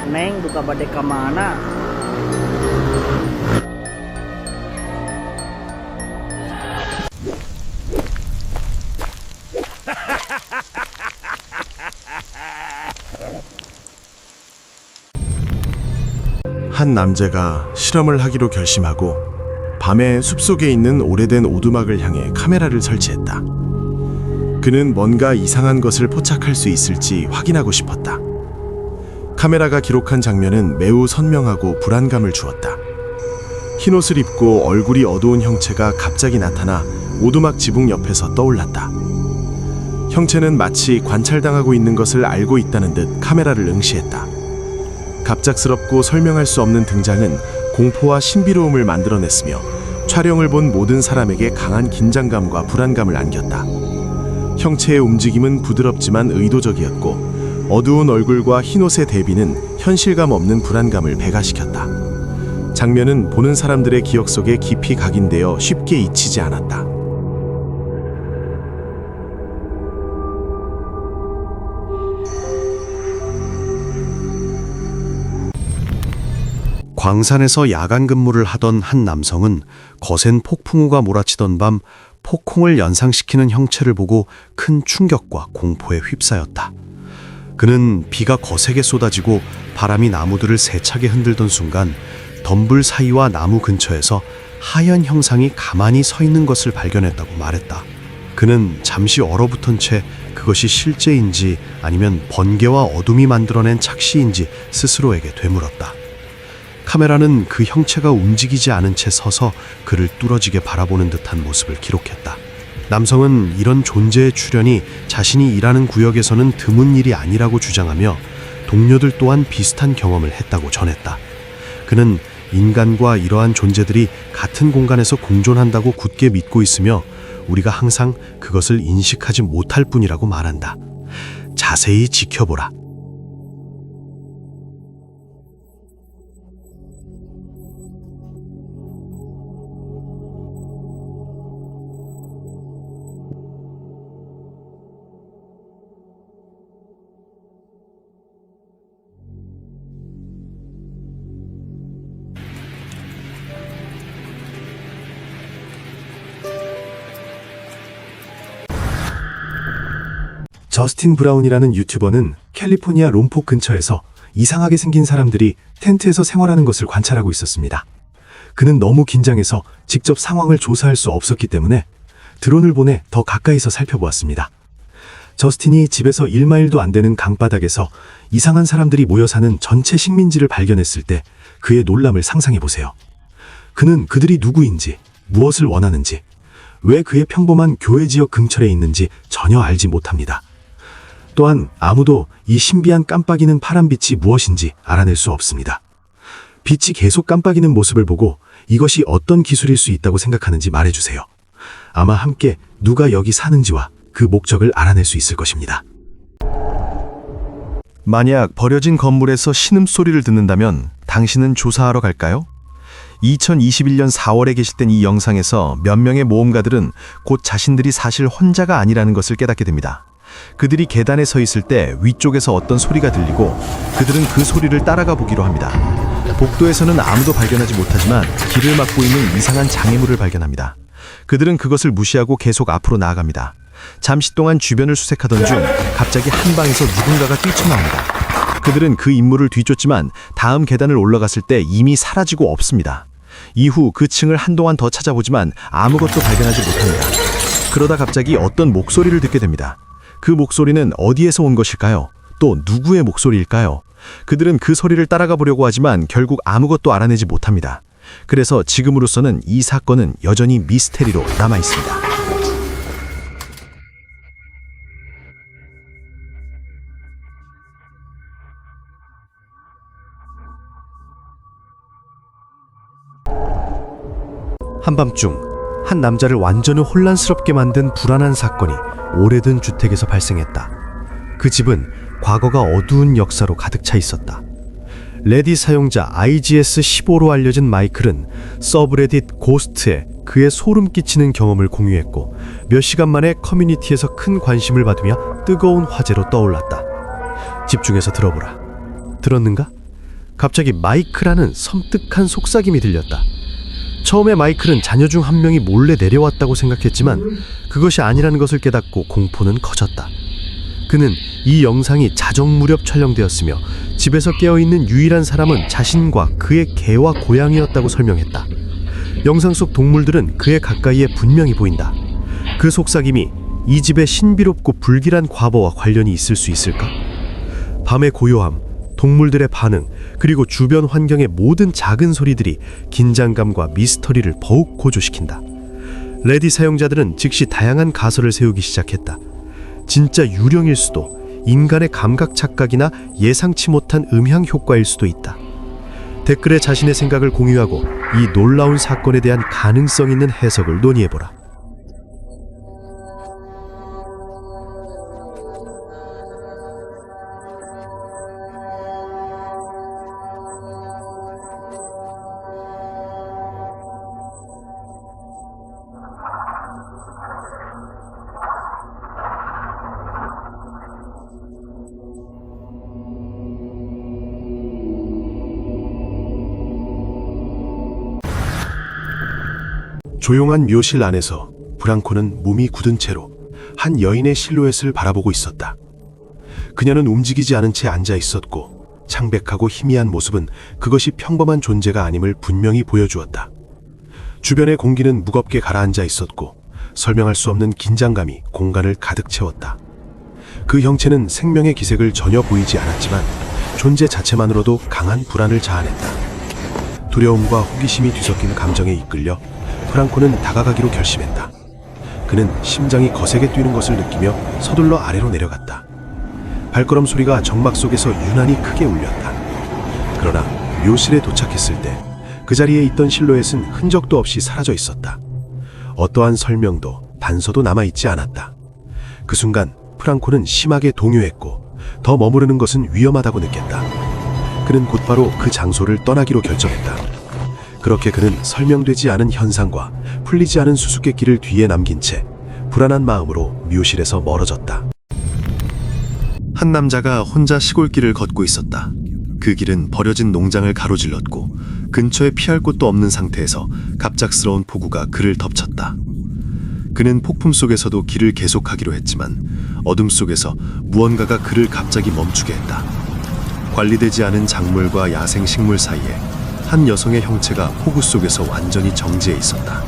si Neng duka bade ka mana. 한 남자가 실험을 하기로 결심하고 밤에 숲속에 있는 오래된 오두막을 향해 카메라를 설치했다. 그는 뭔가 이상한 것을 포착할 수 있을지 확인하고 싶었다. 카메라가 기록한 장면은 매우 선명하고 불안감을 주었다. 흰옷을 입고 얼굴이 어두운 형체가 갑자기 나타나 오두막 지붕 옆에서 떠올랐다. 형체는 마치 관찰당하고 있는 것을 알고 있다는 듯 카메라를 응시했다. 갑작스럽고 설명할 수 없는 등장은 공포와 신비로움을 만들어냈으며 촬영을 본 모든 사람에게 강한 긴장감과 불안감을 안겼다. 형체의 움직임은 부드럽지만 의도적이었고 어두운 얼굴과 흰옷의 대비는 현실감 없는 불안감을 배가시켰다. 장면은 보는 사람들의 기억 속에 깊이 각인되어 쉽게 잊히지 않았다. 광산에서 야간 근무를 하던 한 남성은 거센 폭풍우가 몰아치던 밤 폭풍을 연상시키는 형체를 보고 큰 충격과 공포에 휩싸였다. 그는 비가 거세게 쏟아지고 바람이 나무들을 세차게 흔들던 순간 덤불 사이와 나무 근처에서 하얀 형상이 가만히 서 있는 것을 발견했다고 말했다. 그는 잠시 얼어붙은 채 그것이 실제인지 아니면 번개와 어둠이 만들어낸 착시인지 스스로에게 되물었다. 카메라는 그 형체가 움직이지 않은 채 서서 그를 뚫어지게 바라보는 듯한 모습을 기록했다. 남성은 이런 존재의 출현이 자신이 일하는 구역에서는 드문 일이 아니라고 주장하며 동료들 또한 비슷한 경험을 했다고 전했다. 그는 인간과 이러한 존재들이 같은 공간에서 공존한다고 굳게 믿고 있으며 우리가 항상 그것을 인식하지 못할 뿐이라고 말한다. 자세히 지켜보라. 저스틴 브라운이라는 유튜버는 캘리포니아 롬포 근처에서 이상하게 생긴 사람들이 텐트에서 생활하는 것을 관찰하고 있었습니다. 그는 너무 긴장해서 직접 상황을 조사할 수 없었기 때문에 드론을 보내 더 가까이서 살펴보았습니다. 저스틴이 집에서 1마일도 안 되는 강바닥에서 이상한 사람들이 모여 사는 전체 식민지를 발견했을 때 그의 놀람을 상상해보세요. 그는 그들이 누구인지, 무엇을 원하는지, 왜 그의 평범한 교회 지역 근처에 있는지 전혀 알지 못합니다. 또한 아무도 이 신비한 깜빡이는 파란빛이 무엇인지 알아낼 수 없습니다. 빛이 계속 깜빡이는 모습을 보고 이것이 어떤 기술일 수 있다고 생각하는지 말해주세요. 아마 함께 누가 여기 사는지와 그 목적을 알아낼 수 있을 것입니다. 만약 버려진 건물에서 신음소리를 듣는다면 당신은 조사하러 갈까요? 2021년 4월에 게시된 이 영상에서 몇 명의 모험가들은 곧 자신들이 사실 혼자가 아니라는 것을 깨닫게 됩니다. 그들이 계단에 서 있을 때 위쪽에서 어떤 소리가 들리고 그들은 그 소리를 따라가 보기로 합니다. 복도에서는 아무도 발견하지 못하지만 길을 막고 있는 이상한 장애물을 발견합니다. 그들은 그것을 무시하고 계속 앞으로 나아갑니다. 잠시 동안 주변을 수색하던 중 갑자기 한 방에서 누군가가 뛰쳐나옵니다. 그들은 그 인물을 뒤쫓지만 다음 계단을 올라갔을 때 이미 사라지고 없습니다. 이후 그 층을 한동안 더 찾아보지만 아무것도 발견하지 못합니다. 그러다 갑자기 어떤 목소리를 듣게 됩니다. 그 목소리는 어디에서 온 것일까요? 또 누구의 목소리일까요? 그들은 그 소리를 따라가 보려고 하지만 결국 아무것도 알아내지 못합니다. 그래서 지금으로서는 이 사건은 여전히 미스테리로 남아 있습니다. 한밤중 한 남자를 완전히 혼란스럽게 만든 불안한 사건이 오래된 주택에서 발생했다. 그 집은 과거가 어두운 역사로 가득 차 있었다. 레딧 사용자 IGS15로 알려진 마이클은 서브레딧 고스트에 그의 소름 끼치는 경험을 공유했고 몇 시간 만에 커뮤니티에서 큰 관심을 받으며 뜨거운 화제로 떠올랐다. 집중해서 들어보라. 들었는가? 갑자기 마이클라는 섬뜩한 속삭임이 들렸다. 처음에 마이클은 자녀 중 한 명이 몰래 내려왔다고 생각했지만 그것이 아니라는 것을 깨닫고 공포는 커졌다. 그는 이 영상이 자정 무렵 촬영되었으며 집에서 깨어있는 유일한 사람은 자신과 그의 개와 고양이였다고 설명했다. 영상 속 동물들은 그의 가까이에 분명히 보인다. 그 속삭임이 이 집의 신비롭고 불길한 과거와 관련이 있을 수 있을까? 밤의 고요함, 동물들의 반응, 그리고 주변 환경의 모든 작은 소리들이 긴장감과 미스터리를 더욱 고조시킨다. 레딧 사용자들은 즉시 다양한 가설을 세우기 시작했다. 진짜 유령일 수도, 인간의 감각 착각이나 예상치 못한 음향 효과일 수도 있다. 댓글에 자신의 생각을 공유하고 이 놀라운 사건에 대한 가능성 있는 해석을 논의해보라. 조용한 묘실 안에서 브랑코는 몸이 굳은 채로 한 여인의 실루엣을 바라보고 있었다. 그녀는 움직이지 않은 채 앉아 있었고 창백하고 희미한 모습은 그것이 평범한 존재가 아님을 분명히 보여주었다. 주변의 공기는 무겁게 가라앉아 있었고 설명할 수 없는 긴장감이 공간을 가득 채웠다. 그 형체는 생명의 기색을 전혀 보이지 않았지만 존재 자체만으로도 강한 불안을 자아냈다. 두려움과 호기심이 뒤섞인 감정에 이끌려 프랑코는 다가가기로 결심했다. 그는 심장이 거세게 뛰는 것을 느끼며 서둘러 아래로 내려갔다. 발걸음 소리가 정막 속에서 유난히 크게 울렸다. 그러나 묘실에 도착했을 때 그 자리에 있던 실루엣은 흔적도 없이 사라져 있었다. 어떠한 설명도 단서도 남아있지 않았다. 그 순간 프랑코는 심하게 동요했고 더 머무르는 것은 위험하다고 느꼈다. 그는 곧바로 그 장소를 떠나기로 결정했다. 그렇게 그는 설명되지 않은 현상과 풀리지 않은 수수께끼를 뒤에 남긴 채 불안한 마음으로 묘실에서 멀어졌다. 한 남자가 혼자 시골길을 걷고 있었다. 그 길은 버려진 농장을 가로질렀고 근처에 피할 곳도 없는 상태에서 갑작스러운 폭우가 그를 덮쳤다. 그는 폭풍 속에서도 길을 계속하기로 했지만 어둠 속에서 무언가가 그를 갑자기 멈추게 했다. 관리되지 않은 작물과 야생 식물 사이에 한 여성의 형체가 폭우 속에서 완전히 정지해 있었다.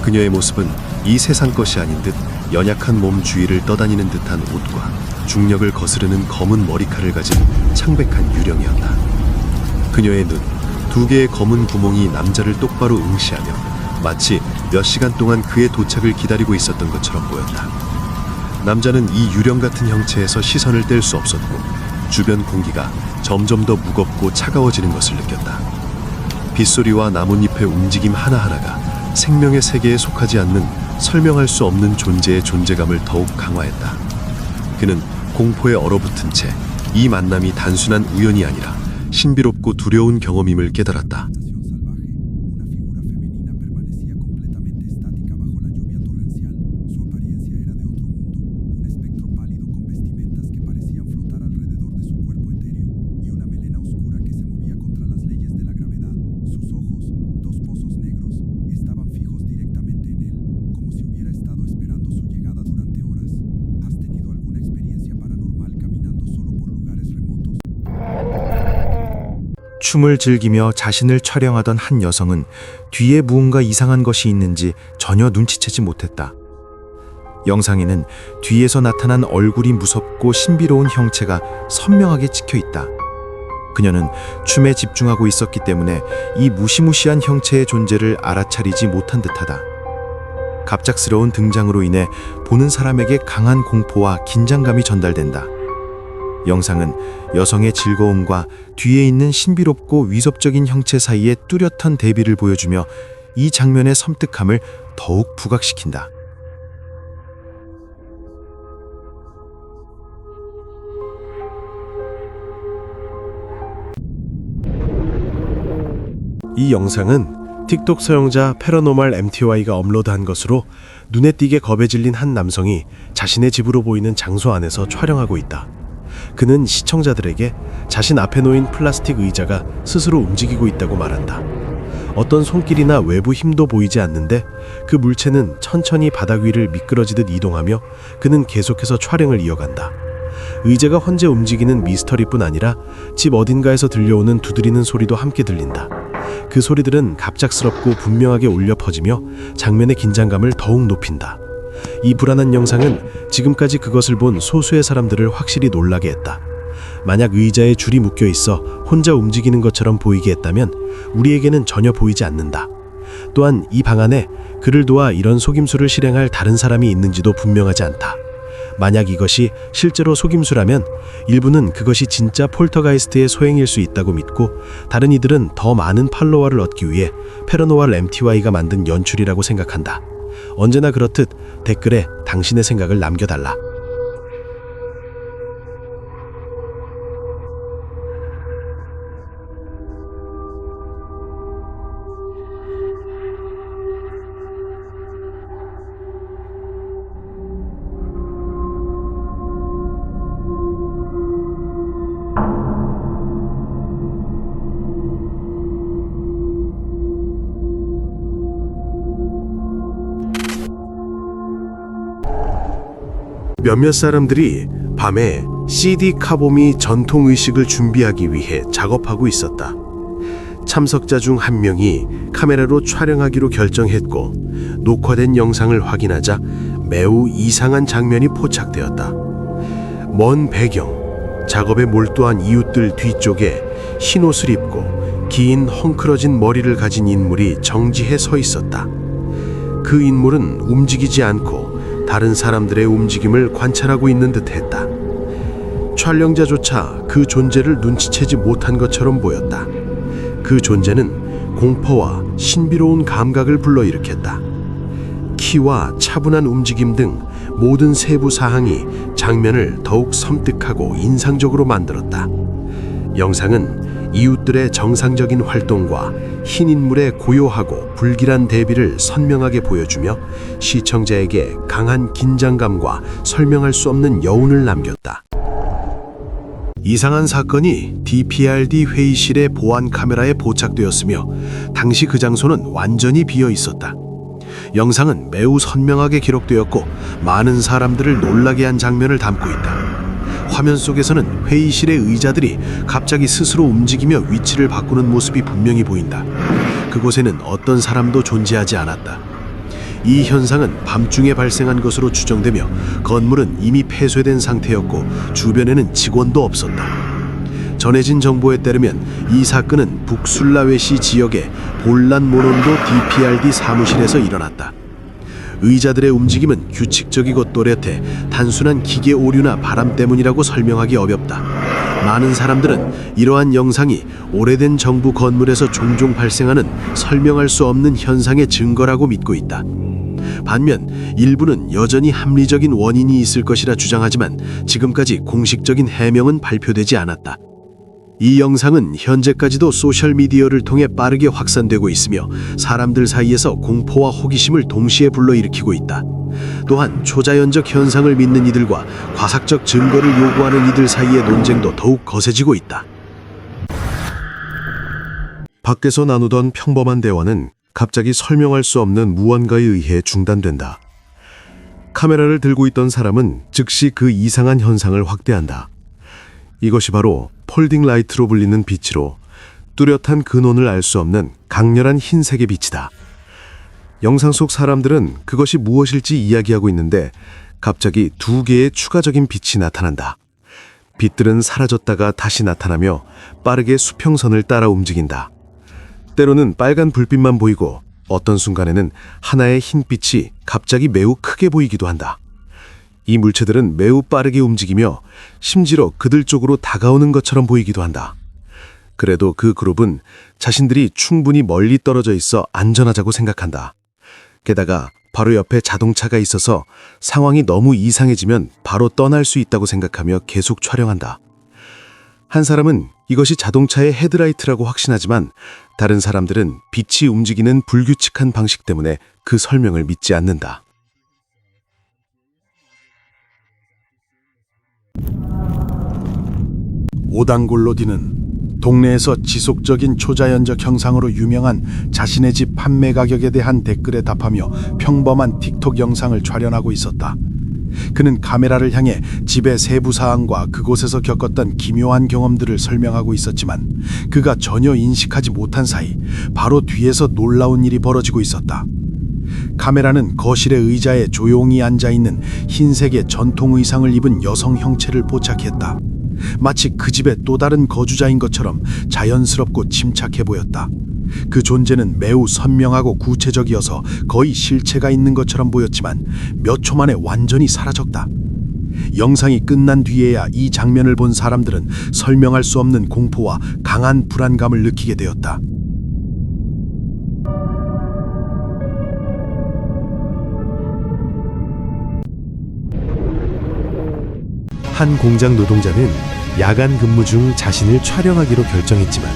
그녀의 모습은 이 세상 것이 아닌 듯 연약한 몸 주위를 떠다니는 듯한 옷과 중력을 거스르는 검은 머리칼을 가진 창백한 유령이었다. 그녀의 눈, 두 개의 검은 구멍이 남자를 똑바로 응시하며 마치 몇 시간 동안 그의 도착을 기다리고 있었던 것처럼 보였다. 남자는 이 유령 같은 형체에서 시선을 뗄 수 없었고 주변 공기가 점점 더 무겁고 차가워지는 것을 느꼈다. 빗소리와 나뭇잎의 움직임 하나하나가 생명의 세계에 속하지 않는 설명할 수 없는 존재의 존재감을 더욱 강화했다. 그는 공포에 얼어붙은 채 이 만남이 단순한 우연이 아니라 신비롭고 두려운 경험임을 깨달았다. 춤을 즐기며 자신을 촬영하던 한 여성은 뒤에 무언가 이상한 것이 있는지 전혀 눈치채지 못했다. 영상에는 뒤에서 나타난 얼굴이 무섭고 신비로운 형체가 선명하게 찍혀 있다. 그녀는 춤에 집중하고 있었기 때문에 이 무시무시한 형체의 존재를 알아차리지 못한 듯하다. 갑작스러운 등장으로 인해 보는 사람에게 강한 공포와 긴장감이 전달된다. 영상은 여성의 즐거움과 뒤에 있는 신비롭고 위협적인 형체 사이의 뚜렷한 대비를 보여주며 이 장면의 섬뜩함을 더욱 부각시킨다. 이 영상은 틱톡 사용자 패러노멀 MTY가 업로드한 것으로 눈에 띄게 겁에 질린 한 남성이 자신의 집으로 보이는 장소 안에서 촬영하고 있다. 그는 시청자들에게 자신 앞에 놓인 플라스틱 의자가 스스로 움직이고 있다고 말한다. 어떤 손길이나 외부 힘도 보이지 않는데 그 물체는 천천히 바닥 위를 미끄러지듯 이동하며 그는 계속해서 촬영을 이어간다. 의자가 혼자 움직이는 미스터리뿐 아니라 집 어딘가에서 들려오는 두드리는 소리도 함께 들린다. 그 소리들은 갑작스럽고 분명하게 울려 퍼지며 장면의 긴장감을 더욱 높인다. 이 불안한 영상은 지금까지 그것을 본 소수의 사람들을 확실히 놀라게 했다. 만약 의자에 줄이 묶여 있어 혼자 움직이는 것처럼 보이게 했다면 우리에게는 전혀 보이지 않는다. 또한 이 방 안에 그를 도와 이런 속임수를 실행할 다른 사람이 있는지도 분명하지 않다. 만약 이것이 실제로 속임수라면 일부는 그것이 진짜 폴터가이스트의 소행일 수 있다고 믿고, 다른 이들은 더 많은 팔로워를 얻기 위해 패러노왈 MTY가 만든 연출이라고 생각한다. 언제나 그렇듯 댓글에 당신의 생각을 남겨달라. 몇몇 사람들이 밤에 CD 카보미 전통 의식을 준비하기 위해 작업하고 있었다. 참석자 중 한 명이 카메라로 촬영하기로 결정했고, 녹화된 영상을 확인하자 매우 이상한 장면이 포착되었다. 먼 배경, 작업에 몰두한 이웃들 뒤쪽에 흰 옷을 입고 긴 헝클어진 머리를 가진 인물이 정지해 서 있었다. 그 인물은 움직이지 않고 다른 사람들의 움직임을 관찰하고 있는 듯 했다. 촬영자조차 그 존재를 눈치채지 못한 것처럼 보였다. 그 존재는 공포와 신비로운 감각을 불러일으켰다. 키와 차분한 움직임 등 모든 세부 사항이 장면을 더욱 섬뜩하고 인상적으로 만들었다. 영상은 이웃들의 정상적인 활동과 흰 인물의 고요하고 불길한 대비를 선명하게 보여주며 시청자에게 강한 긴장감과 설명할 수 없는 여운을 남겼다. 이상한 사건이 DPRD 회의실의 보안 카메라에 포착되었으며 당시 그 장소는 완전히 비어 있었다. 영상은 매우 선명하게 기록되었고 많은 사람들을 놀라게 한 장면을 담고 있다. 화면 속에서는 회의실의 의자들이 갑자기 스스로 움직이며 위치를 바꾸는 모습이 분명히 보인다. 그곳에는 어떤 사람도 존재하지 않았다. 이 현상은 밤중에 발생한 것으로 추정되며 건물은 이미 폐쇄된 상태였고 주변에는 직원도 없었다. 전해진 정보에 따르면 이 사건은 북술라웨시 지역의 볼란 모론도 DPRD 사무실에서 일어났다. 의자들의 움직임은 규칙적이고 또렷해 단순한 기계 오류나 바람 때문이라고 설명하기 어렵다. 많은 사람들은 이러한 영상이 오래된 정부 건물에서 종종 발생하는 설명할 수 없는 현상의 증거라고 믿고 있다. 반면 일부는 여전히 합리적인 원인이 있을 것이라 주장하지만 지금까지 공식적인 해명은 발표되지 않았다. 이 영상은 현재까지도 소셜미디어를 통해 빠르게 확산되고 있으며 사람들 사이에서 공포와 호기심을 동시에 불러일으키고 있다. 또한 초자연적 현상을 믿는 이들과 과학적 증거를 요구하는 이들 사이의 논쟁도 더욱 거세지고 있다. 밖에서 나누던 평범한 대화는 갑자기 설명할 수 없는 무언가에 의해 중단된다. 카메라를 들고 있던 사람은 즉시 그 이상한 현상을 확대한다. 이것이 바로 폴딩 라이트로 불리는 빛으로 뚜렷한 근원을 알 수 없는 강렬한 흰색의 빛이다. 영상 속 사람들은 그것이 무엇일지 이야기하고 있는데 갑자기 두 개의 추가적인 빛이 나타난다. 빛들은 사라졌다가 다시 나타나며 빠르게 수평선을 따라 움직인다. 때로는 빨간 불빛만 보이고 어떤 순간에는 하나의 흰빛이 갑자기 매우 크게 보이기도 한다. 이 물체들은 매우 빠르게 움직이며 심지어 그들 쪽으로 다가오는 것처럼 보이기도 한다. 그래도 그 그룹은 자신들이 충분히 멀리 떨어져 있어 안전하자고 생각한다. 게다가 바로 옆에 자동차가 있어서 상황이 너무 이상해지면 바로 떠날 수 있다고 생각하며 계속 촬영한다. 한 사람은 이것이 자동차의 헤드라이트라고 확신하지만 다른 사람들은 빛이 움직이는 불규칙한 방식 때문에 그 설명을 믿지 않는다. 오당골로디는 동네에서 지속적인 초자연적 형상으로 유명한 자신의 집 판매 가격에 대한 댓글에 답하며 평범한 틱톡 영상을 촬영하고 있었다. 그는 카메라를 향해 집의 세부 사항과 그곳에서 겪었던 기묘한 경험들을 설명하고 있었지만 그가 전혀 인식하지 못한 사이 바로 뒤에서 놀라운 일이 벌어지고 있었다. 카메라는 거실의 의자에 조용히 앉아있는 흰색의 전통 의상을 입은 여성 형체를 포착했다. 마치 그 집의 또 다른 거주자인 것처럼 자연스럽고 침착해 보였다. 그 존재는 매우 선명하고 구체적이어서 거의 실체가 있는 것처럼 보였지만 몇 초 만에 완전히 사라졌다. 영상이 끝난 뒤에야 이 장면을 본 사람들은 설명할 수 없는 공포와 강한 불안감을 느끼게 되었다. 한 공장 노동자는 야간 근무 중 자신을 촬영하기로 결정했지만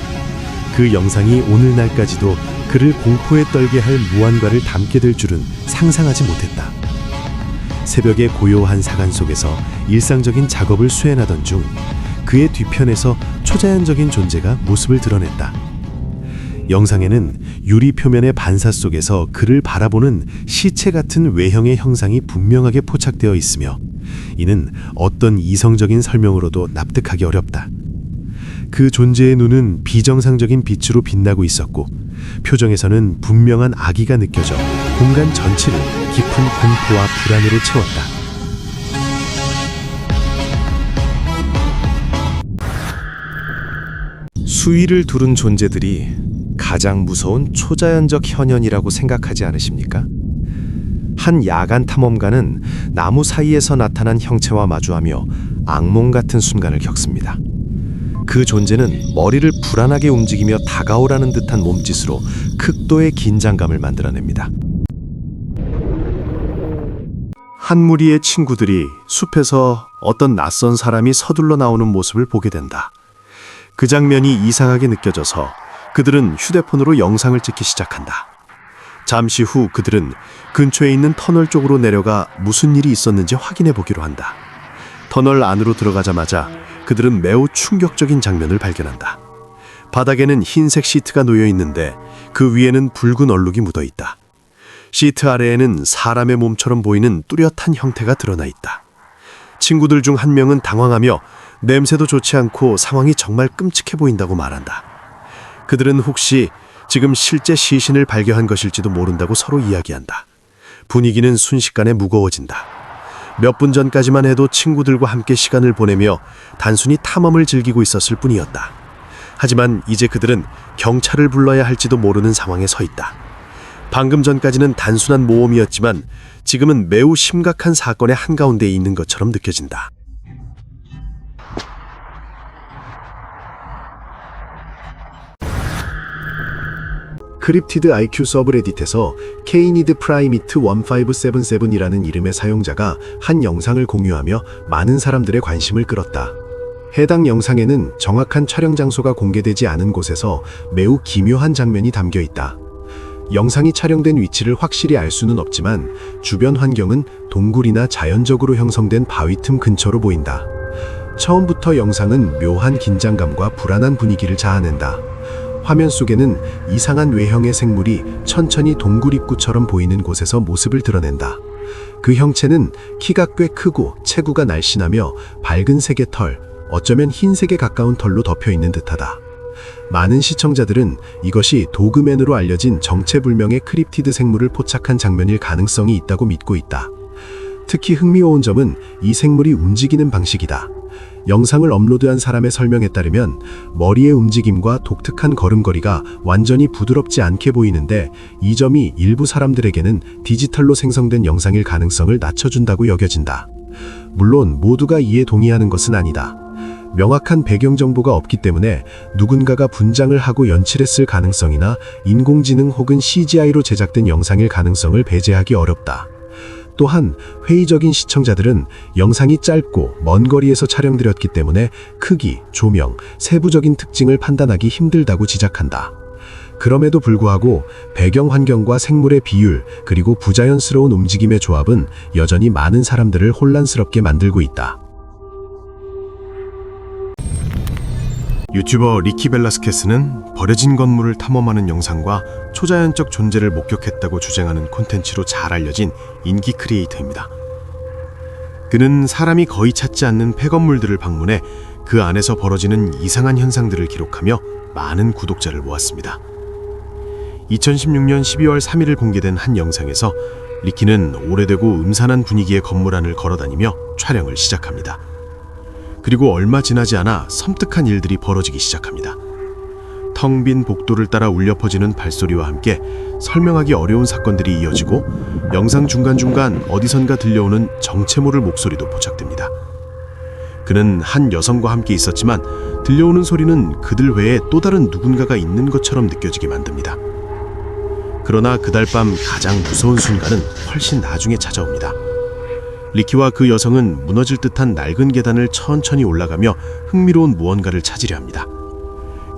그 영상이 오늘날까지도 그를 공포에 떨게 할 무언가를 담게 될 줄은 상상하지 못했다. 새벽의 고요한 사간 속에서 일상적인 작업을 수행하던 중 그의 뒤편에서 초자연적인 존재가 모습을 드러냈다. 영상에는 유리 표면의 반사 속에서 그를 바라보는 시체 같은 외형의 형상이 분명하게 포착되어 있으며 이는 어떤 이성적인 설명으로도 납득하기 어렵다. 그 존재의 눈은 비정상적인 빛으로 빛나고 있었고 표정에서는 분명한 악의가 느껴져 공간 전체를 깊은 공포와 불안으로 채웠다. 수위를 두른 존재들이 가장 무서운 초자연적 현현이라고 생각하지 않으십니까? 한 야간 탐험가는 나무 사이에서 나타난 형체와 마주하며 악몽 같은 순간을 겪습니다. 그 존재는 머리를 불안하게 움직이며 다가오라는 듯한 몸짓으로 극도의 긴장감을 만들어냅니다. 한 무리의 친구들이 숲에서 어떤 낯선 사람이 서둘러 나오는 모습을 보게 된다. 그 장면이 이상하게 느껴져서 그들은 휴대폰으로 영상을 찍기 시작한다. 잠시 후 그들은 근처에 있는 터널 쪽으로 내려가 무슨 일이 있었는지 확인해 보기로 한다. 터널 안으로 들어가자마자 그들은 매우 충격적인 장면을 발견한다. 바닥에는 흰색 시트가 놓여 있는데 그 위에는 붉은 얼룩이 묻어 있다. 시트 아래에는 사람의 몸처럼 보이는 뚜렷한 형태가 드러나 있다. 친구들 중 한 명은 당황하며 냄새도 좋지 않고 상황이 정말 끔찍해 보인다고 말한다. 그들은 혹시 지금 실제 시신을 발견한 것일지도 모른다고 서로 이야기한다. 분위기는 순식간에 무거워진다. 몇 분 전까지만 해도 친구들과 함께 시간을 보내며 단순히 탐험을 즐기고 있었을 뿐이었다. 하지만 이제 그들은 경찰을 불러야 할지도 모르는 상황에 서 있다. 방금 전까지는 단순한 모험이었지만 지금은 매우 심각한 사건의 한가운데에 있는 것처럼 느껴진다. 크립티드 IQ 서브레딧에서 케이니드 프라이미트 1577이라는 이름의 사용자가 한 영상을 공유하며 많은 사람들의 관심을 끌었다. 해당 영상에는 정확한 촬영 장소가 공개되지 않은 곳에서 매우 기묘한 장면이 담겨 있다. 영상이 촬영된 위치를 확실히 알 수는 없지만 주변 환경은 동굴이나 자연적으로 형성된 바위 틈 근처로 보인다. 처음부터 영상은 묘한 긴장감과 불안한 분위기를 자아낸다. 화면 속에는 이상한 외형의 생물이 천천히 동굴 입구처럼 보이는 곳에서 모습을 드러낸다. 그 형체는 키가 꽤 크고 체구가 날씬하며 밝은 색의 털, 어쩌면 흰색에 가까운 털로 덮여 있는 듯하다. 많은 시청자들은 이것이 도그맨으로 알려진 정체불명의 크립티드 생물을 포착한 장면일 가능성이 있다고 믿고 있다. 특히 흥미로운 점은 이 생물이 움직이는 방식이다. 영상을 업로드한 사람의 설명에 따르면 머리의 움직임과 독특한 걸음걸이가 완전히 부드럽지 않게 보이는데 이 점이 일부 사람들에게는 디지털로 생성된 영상일 가능성을 낮춰준다고 여겨진다. 물론 모두가 이에 동의하는 것은 아니다. 명확한 배경 정보가 없기 때문에 누군가가 분장을 하고 연출했을 가능성이나 인공지능 혹은 CGI로 제작된 영상일 가능성을 배제하기 어렵다. 또한 회의적인 시청자들은 영상이 짧고 먼 거리에서 촬영되었기 때문에 크기, 조명, 세부적인 특징을 판단하기 힘들다고 지적한다. 그럼에도 불구하고 배경 환경과 생물의 비율, 그리고 부자연스러운 움직임의 조합은 여전히 많은 사람들을 혼란스럽게 만들고 있다. 유튜버 리키 벨라스케스는 버려진 건물을 탐험하는 영상과 초자연적 존재를 목격했다고 주장하는 콘텐츠로 잘 알려진 인기 크리에이터입니다. 그는 사람이 거의 찾지 않는 폐건물들을 방문해 그 안에서 벌어지는 이상한 현상들을 기록하며 많은 구독자를 모았습니다. 2016년 12월 3일을 공개된 한 영상에서 리키는 오래되고 음산한 분위기의 건물 안을 걸어다니며 촬영을 시작합니다. 그리고 얼마 지나지 않아 섬뜩한 일들이 벌어지기 시작합니다. 텅 빈 복도를 따라 울려 퍼지는 발소리와 함께 설명하기 어려운 사건들이 이어지고 영상 중간중간 어디선가 들려오는 정체 모를 목소리도 포착됩니다. 그는 한 여성과 함께 있었지만 들려오는 소리는 그들 외에 또 다른 누군가가 있는 것처럼 느껴지게 만듭니다. 그러나 그날 밤 가장 무서운 순간은 훨씬 나중에 찾아옵니다. 리키와 그 여성은 무너질 듯한 낡은 계단을 천천히 올라가며 흥미로운 무언가를 찾으려 합니다.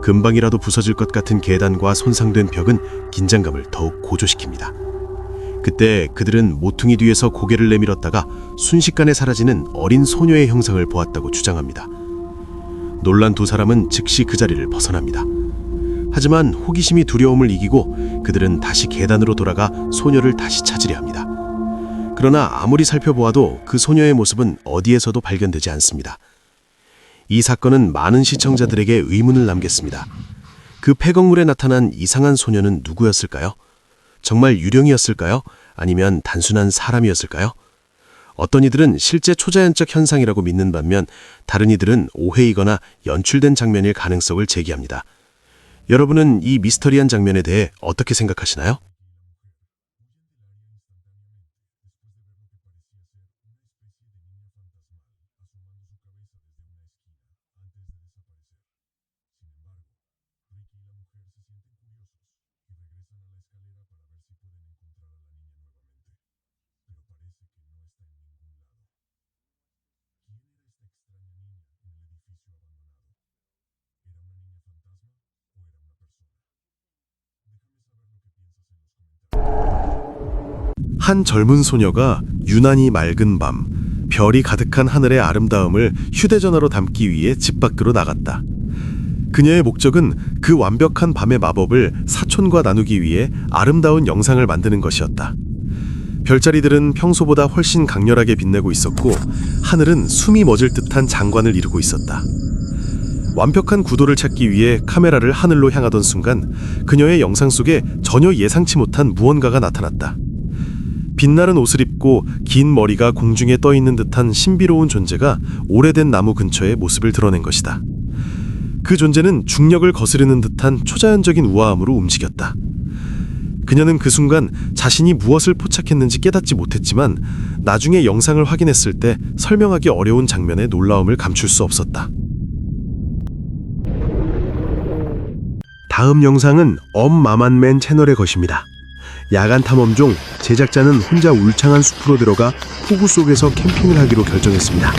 금방이라도 부서질 것 같은 계단과 손상된 벽은 긴장감을 더욱 고조시킵니다. 그때 그들은 모퉁이 뒤에서 고개를 내밀었다가 순식간에 사라지는 어린 소녀의 형상을 보았다고 주장합니다. 놀란 두 사람은 즉시 그 자리를 벗어납니다. 하지만 호기심이 두려움을 이기고 그들은 다시 계단으로 돌아가 소녀를 다시 찾으려 합니다. 그러나 아무리 살펴보아도 그 소녀의 모습은 어디에서도 발견되지 않습니다. 이 사건은 많은 시청자들에게 의문을 남겼습니다. 그 폐건물에 나타난 이상한 소녀는 누구였을까요? 정말 유령이었을까요? 아니면 단순한 사람이었을까요? 어떤 이들은 실제 초자연적 현상이라고 믿는 반면 다른 이들은 오해이거나 연출된 장면일 가능성을 제기합니다. 여러분은 이 미스터리한 장면에 대해 어떻게 생각하시나요? 한 젊은 소녀가 유난히 맑은 밤, 별이 가득한 하늘의 아름다움을 휴대전화로 담기 위해 집 밖으로 나갔다. 그녀의 목적은 그 완벽한 밤의 마법을 사촌과 나누기 위해 아름다운 영상을 만드는 것이었다. 별자리들은 평소보다 훨씬 강렬하게 빛내고 있었고 하늘은 숨이 멎을 듯한 장관을 이루고 있었다. 완벽한 구도를 찾기 위해 카메라를 하늘로 향하던 순간 그녀의 영상 속에 전혀 예상치 못한 무언가가 나타났다. 빛나는 옷을 입고 긴 머리가 공중에 떠 있는 듯한 신비로운 존재가 오래된 나무 근처에 모습을 드러낸 것이다. 그 존재는 중력을 거스르는 듯한 초자연적인 우아함으로 움직였다. 그녀는 그 순간 자신이 무엇을 포착했는지 깨닫지 못했지만 나중에 영상을 확인했을 때 설명하기 어려운 장면의 놀라움을 감출 수 없었다. 다음 영상은 엄마만맨 채널의 것입니다. 야간 탐험 중 제작자는 혼자 울창한 숲으로 들어가 폭우 속에서 캠핑을 하기로 결정했습니다.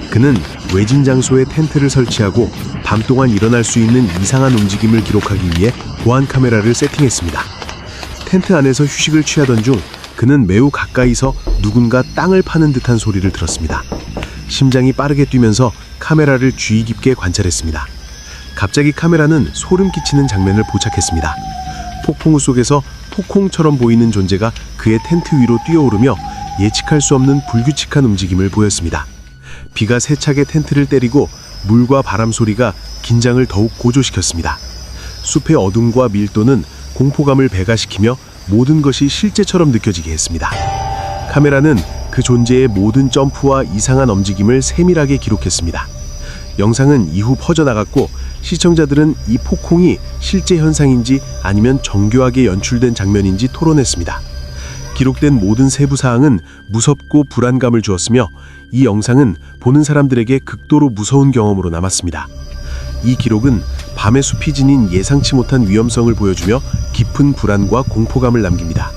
그는 외진 장소에 텐트를 설치하고 밤 동안 일어날 수 있는 이상한 움직임을 기록하기 위해 보안 카메라를 세팅했습니다. 텐트 안에서 휴식을 취하던 중 그는 매우 가까이서 누군가 땅을 파는 듯한 소리를 들었습니다. 심장이 빠르게 뛰면서 카메라를 주의 깊게 관찰했습니다. 갑자기 카메라는 소름 끼치는 장면을 포착했습니다. 폭풍우 속에서 폭콩처럼 보이는 존재가 그의 텐트 위로 뛰어오르며 예측할 수 없는 불규칙한 움직임을 보였습니다. 비가 세차게 텐트를 때리고 물과 바람 소리가 긴장을 더욱 고조시켰습니다. 숲의 어둠과 밀도는 공포감을 배가시키며 모든 것이 실제처럼 느껴지게 했습니다. 카메라는 그 존재의 모든 점프와 이상한 움직임을 세밀하게 기록했습니다. 영상은 이후 퍼져나갔고 시청자들은 이 폭풍이 실제 현상인지 아니면 정교하게 연출된 장면인지 토론했습니다. 기록된 모든 세부 사항은 무섭고 불안감을 주었으며 이 영상은 보는 사람들에게 극도로 무서운 경험으로 남았습니다. 이 기록은 밤의 숲이 지닌 예상치 못한 위험성을 보여주며 깊은 불안과 공포감을 남깁니다.